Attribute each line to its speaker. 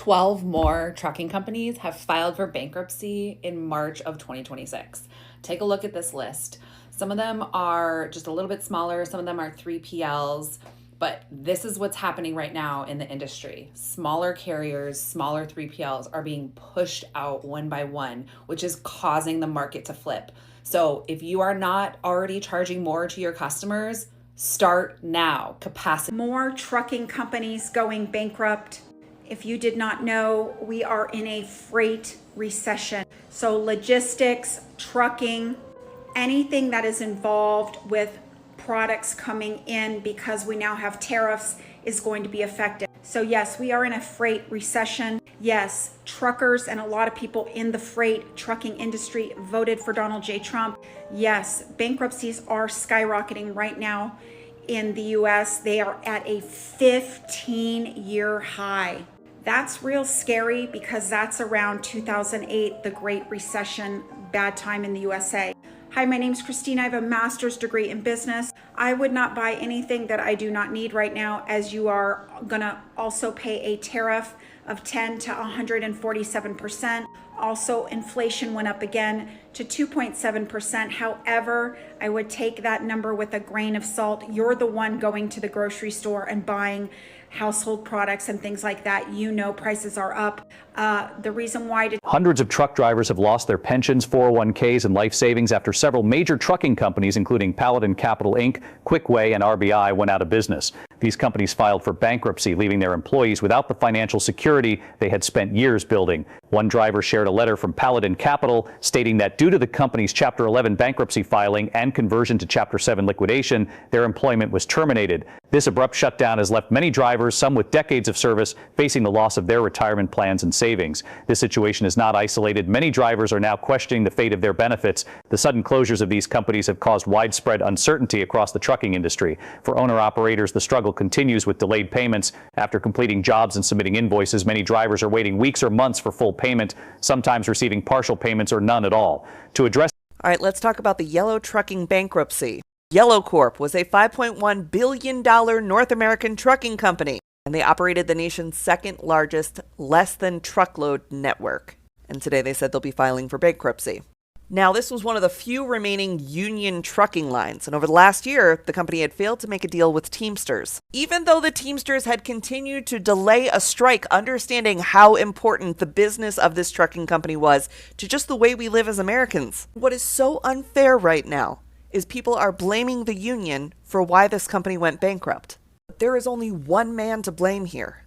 Speaker 1: 12 more trucking companies have filed for bankruptcy in March of 2026. Take a look at this list. Some of them are just a little bit smaller, some of them are 3PLs, but this is what's happening right now in the industry. Smaller carriers, smaller 3PLs are being pushed out one by one, which is causing the market to flip. So if you are not already charging more to your customers, start now. Capacity.
Speaker 2: More trucking companies going bankrupt. If you did not know, we are in a freight recession. So logistics, trucking, anything that is involved with products coming in because we now have tariffs is going to be affected. So yes, we are in a freight recession. Yes, truckers and a lot of people in the freight trucking industry voted for Donald J. Trump. Yes, bankruptcies are skyrocketing right now in the US. They are at a 15-year high. That's real scary because that's around 2008, the Great Recession, bad time in the USA. Hi, my name's Christine. I have a master's degree in business. I would not buy anything that I do not need right now, as you are gonna also pay a tariff of 10 to 147%. Also, inflation went up again to 2.7%. However, I would take that number with a grain of salt. You're the one going to the grocery store and buying household products and things like that. You know prices are up. The reason why...
Speaker 3: Hundreds of truck drivers have lost their pensions, 401ks, and life savings after several major trucking companies, including Paladin Capital Inc., Quickway, and RBI, went out of business. These companies filed for bankruptcy, leaving their employees without the financial security they had spent years building. One driver shared a letter from Paladin Capital stating that due to the company's Chapter 11 bankruptcy filing and conversion to Chapter 7 liquidation, their employment was terminated. This abrupt shutdown has left many drivers, some with decades of service, facing the loss of their retirement plans and savings. This situation is not isolated. Many drivers are now questioning the fate of their benefits. The sudden closures of these companies have caused widespread uncertainty across the trucking industry. For owner-operators, the struggle continues with delayed payments. After completing jobs and submitting invoices, many drivers are waiting weeks or months for full payment, sometimes receiving partial payments or none at all. To address...
Speaker 4: All right, let's talk about the Yellow Trucking bankruptcy. Yellow Corp was a $5.1 billion North American trucking company, and they operated the nation's second largest less-than-truckload network. And today they said they'll be filing for bankruptcy. Now, this was one of the few remaining union trucking lines, and over the last year, the company had failed to make a deal with Teamsters. Even though the Teamsters had continued to delay a strike, understanding how important the business of this trucking company was to just the way we live as Americans. What is so unfair right now is people are blaming the union for why this company went bankrupt. But there is only one man to blame here,